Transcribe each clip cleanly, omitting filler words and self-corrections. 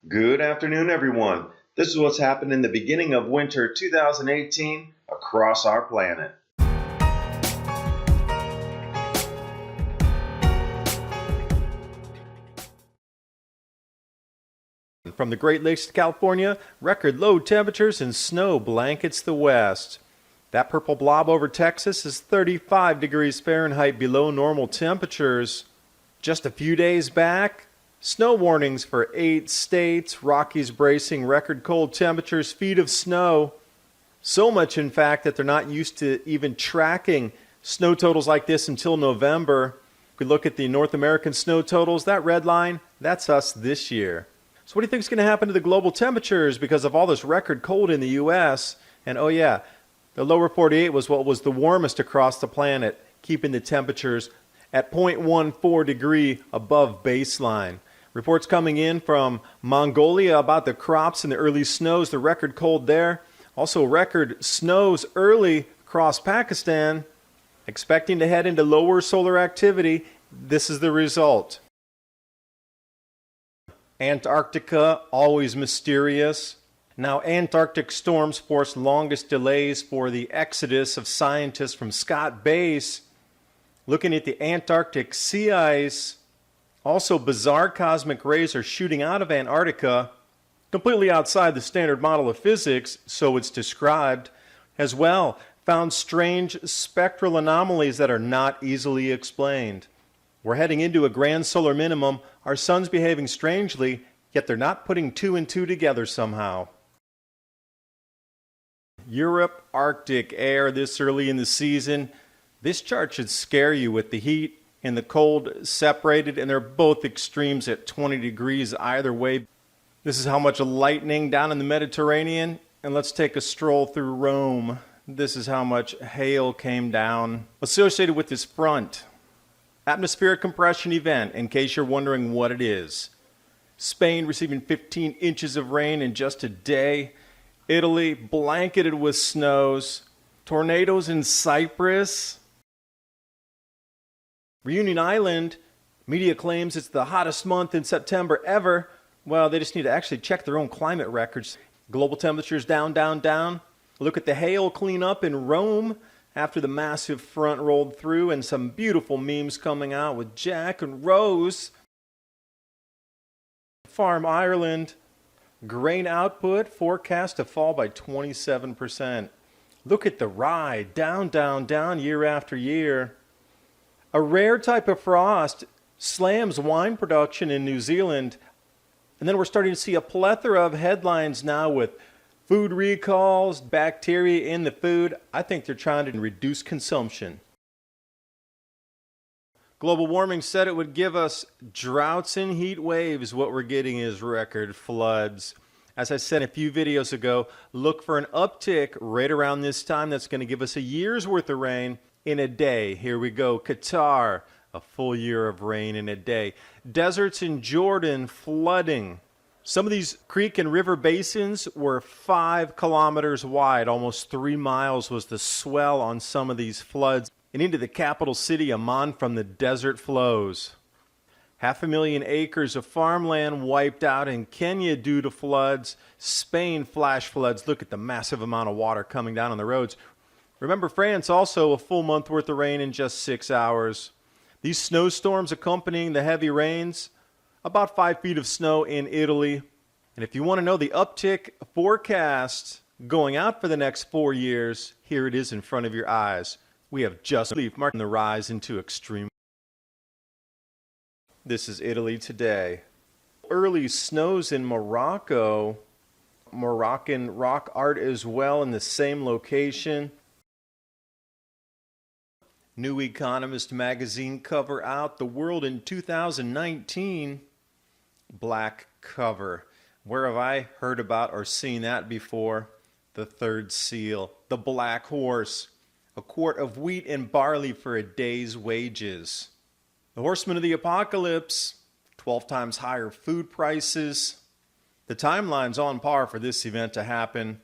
Good afternoon, everyone. This is what's happened in the beginning of winter 2018 across our planet. From the Great Lakes to California, record low temperatures and snow blankets the west. That purple blob over Texas is 35 degrees Fahrenheit below normal temperatures. Just a few days back, snow warnings for 8 states, Rockies bracing record cold temperatures, feet of snow. So much, in fact, that they're not used to even tracking snow totals like this until November. If we look at the North American snow totals, that red line, that's us this year. So what do you think is going to happen to the global temperatures because of all this record cold in the U.S.? And oh yeah, the lower 48 was what was the warmest across the planet, keeping the temperatures at 0.14 degree above baseline. Reports coming in from Mongolia about the crops and the early snows, the record cold there. Also record snows early across Pakistan. Expecting to head into lower solar activity. This is the result. Antarctica, always mysterious. Now, Antarctic storms forced longest delays for the exodus of scientists from Scott Base. Looking at the Antarctic sea ice, also bizarre cosmic rays are shooting out of Antarctica, completely outside the standard model of physics, so it's described. As well, found strange spectral anomalies that are not easily explained. We're heading into a grand solar minimum. Our sun's behaving strangely, yet they're not putting two and two together somehow. Europe, Arctic air this early in the season. This chart should scare you with the heat and the cold separated, and they're both extremes at 20 degrees either way. This is how much lightning down in the Mediterranean. And let's take a stroll through Rome. This is how much hail came down associated with this front. Atmospheric compression event, in case you're wondering what it is. Spain receiving 15 inches of rain in just a day. Italy blanketed with snows. Tornadoes in Cyprus. Reunion Island, media claims it's the hottest month in September ever. Well, they just need to actually check their own climate records. Global temperatures down, down, down. Look at the hail cleanup in Rome after the massive front rolled through, and some beautiful memes coming out with Jack and Rose. Farm Ireland, grain output forecast to fall by 27%. Look at the ride, down, down, down year after year. A rare type of frost slams wine production in New Zealand. And then we're starting to see a plethora of headlines now with food recalls, bacteria in the food. I think they're trying to reduce consumption. Global warming said it would give us droughts and heat waves. What we're getting is record floods. As I said a few videos ago, look for an uptick right around this time that's going to give us a year's worth of rain in a day. Here we go. Qatar, a full year of rain in a day. Deserts in Jordan flooding. Some of these creek and river basins were 5 kilometers wide. Almost 3 miles was the swell on some of these floods. And into the capital city, Amman, from the desert flows. 500,000 acres of farmland wiped out in Kenya due to floods. Spain, flash floods. Look at the massive amount of water coming down on the roads. Remember, France, also a full month worth of rain in just 6 hours. These snowstorms accompanying the heavy rains, about 5 feet of snow in Italy. And if you want to know the uptick forecast going out for the next 4 years, here it is in front of your eyes. We have just marking the rise into extreme. This is Italy today. Early snows in Morocco. Moroccan rock art as well in the same location. New Economist magazine cover out. The world in 2019. Black cover. Where have I heard about or seen that before? The third seal. The black horse. A quart of wheat and barley for a day's wages. The horsemen of the apocalypse. 12 times higher food prices. The timeline's on par for this event to happen.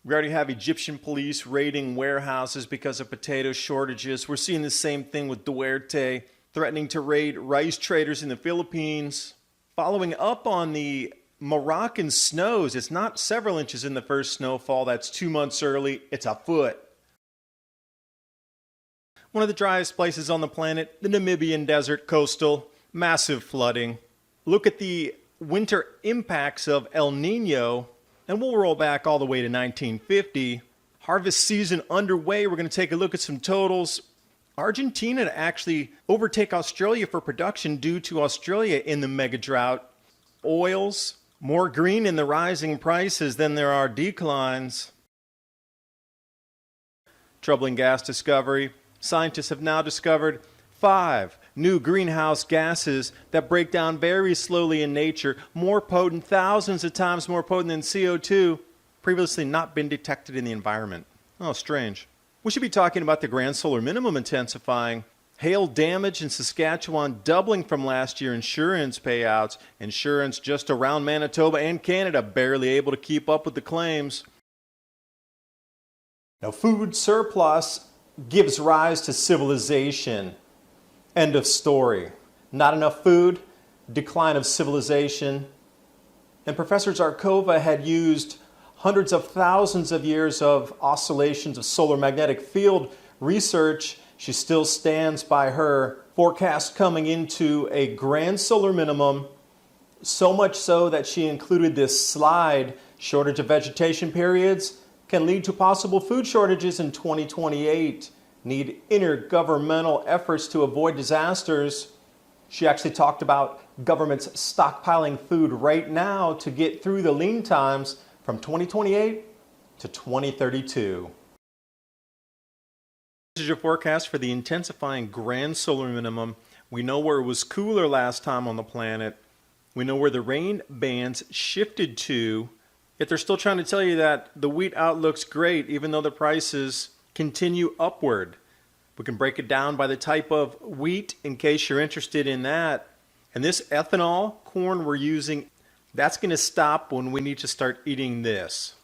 We already have Egyptian police raiding warehouses because of potato shortages. We're seeing the same thing with Duterte threatening to raid rice traders in the Philippines. Following up on the Moroccan snows. It's not several inches in the first snowfall. That's 2 months early. It's a foot. One of the driest places on the planet, the Namibian desert, coastal, massive flooding. Look at the winter impacts of El Nino, and we'll roll back all the way to 1950. Harvest season underway. We're going to take a look at some totals. Argentina to actually overtake Australia for production due to Australia in the mega drought. Oils, more green in the rising prices than there are declines. Troubling gas discovery. Scientists have now discovered 5 new greenhouse gases that break down very slowly in nature, more potent, thousands of times more potent than CO2, previously not been detected in the environment. Oh, strange. We should be talking about the grand solar minimum intensifying, hail damage in Saskatchewan doubling from last year, insurance payouts, insurance just around Manitoba and Canada barely able to keep up with the claims. Now, food surplus gives rise to civilization. End of story. Not enough food, decline of civilization. And Professor Zarkova had used hundreds of thousands of years of oscillations of solar magnetic field research. She still stands by her forecast coming into a grand solar minimum, so much so that she included this slide: shortage of vegetation periods can lead to possible food shortages in 2028. Need intergovernmental efforts to avoid disasters. She actually talked about governments stockpiling food right now to get through the lean times from 2028 to 2032. This is your forecast for the intensifying grand solar minimum. We know where it was cooler last time on the planet. We know where the rain bands shifted to. Yet they're still trying to tell you that the wheat outlook's great, even though the prices continue upward. We can break it down by the type of wheat in case you're interested in that. And this ethanol corn we're using, that's going to stop when we need to start eating this.